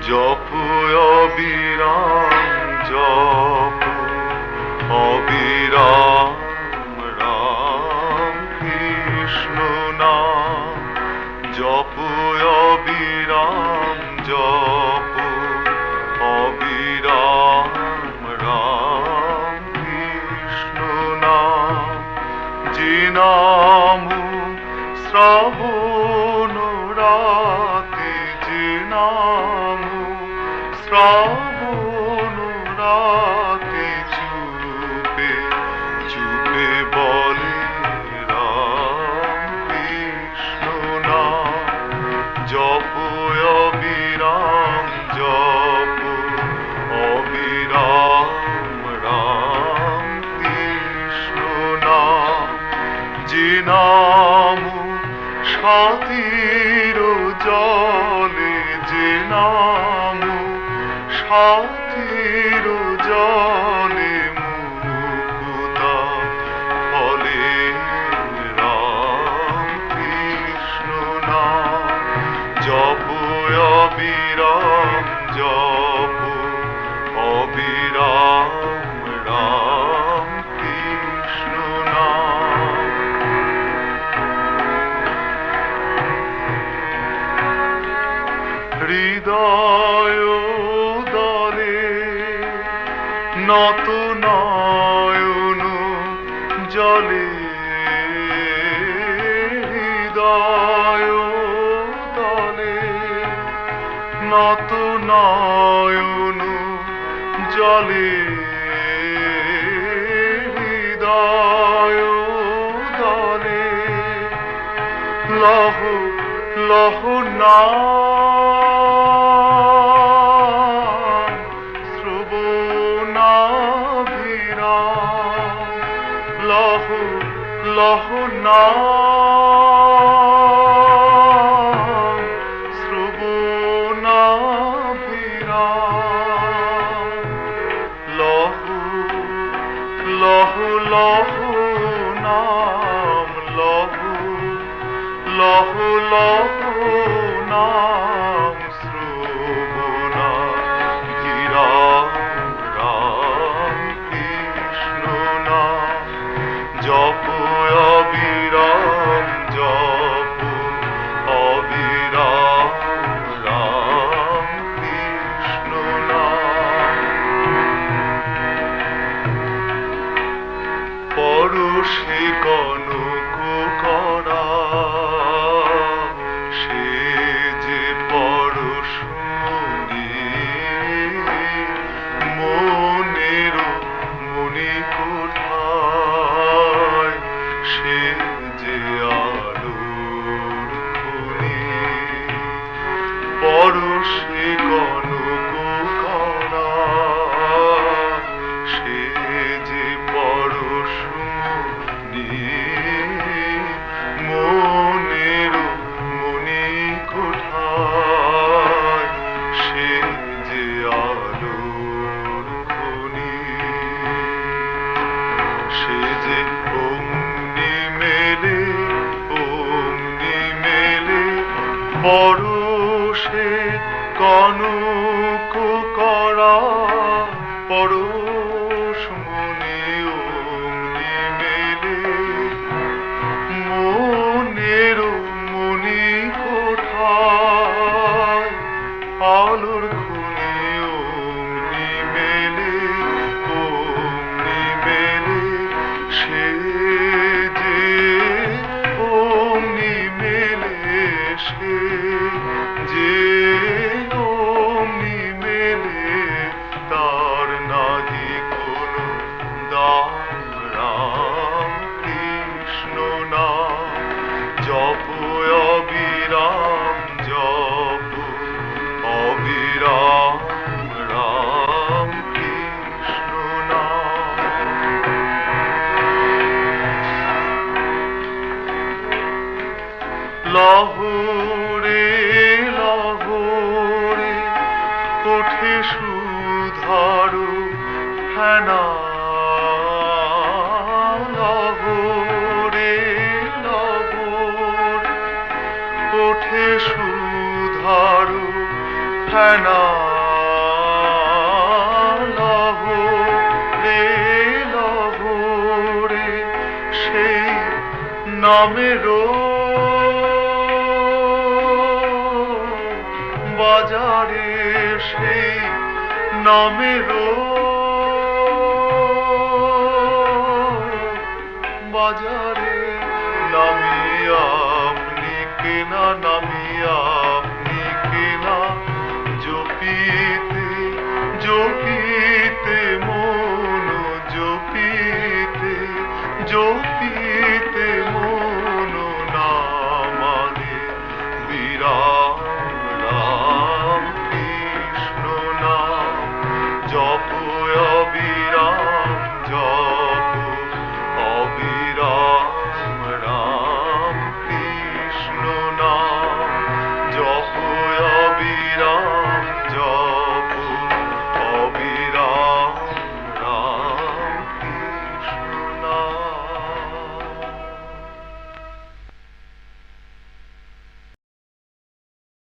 জপ অবিরাম জপ অবিরাম রাম কৃষ্ণ নাম জপ অবিরাম জপ অবিরাম রাম কৃষ্ণ নাম যে নাম শ্রাবণ রাতে যে নাম শ্রাবণ রাতে চুপে চুপে বলে রাম কৃষ্ণ নাম জপ অবিরাম জপ অবিরাম রাম কৃষ্ণ নাম যে নাম সাথীর জলে যে নাম সাথীর জলে মুকুতা ফলে রাম কৃষ্ণ নাম জপ অবিরাম জপ অবিরাম রাম কৃষ্ণ নাম হৃদয় দলে নত নয়ন জলে হৃদয় দলে নত নয়ন জলে হৃদয় দলে লহ লহ না লহ লহ নাম শ্রবণাভিরাম লহ লহ লহ নাম লহ লহ লহ নাম শ্রবণাভিরাম রাম কৃষ্ণ নাম জপ অবিরাম জপ অবিরাম রাম কৃষ্ণ নাম পরশে কনক করা সে যে পরশুনি মনের মনি কোঠায় সে যে আলোর খনি পরশে কনক করা সে যে পরশুনি মনের মনি কোঠায় সে যে আলোর খনি সে যে অগ্নি মেলে পরশে কনক করা পরশ মনে অগ্নি মেলে মনের মনি কোঠায় আলোর খনি অগ্নি মেলে সে যে অগ্নি মেলে সে যে অগ্নি মেলে তার নাহি কোনো দাম রাম কৃষ্ণ নাম জপ অবিরাম জপ অবিরাম রাম কৃষ্ণ নাম লহরে লহরে ওঠে সুধারু ফেনা লহরে লহরে ওঠে সুধারু ফেনা লহ রে সেই নামেরও বাজারে সেই নামেরও বাজারে নামিয়া আপনি কেনা নামিয়া আপনি কেনা জপিতে জপিতে মন জপিতে জপিতে মন নামারে বিরাম রাম কৃষ্ণ নাম জপ অবিরাম জপ অবিরাম রাম কৃষ্ণ নাম জপ অবিরাম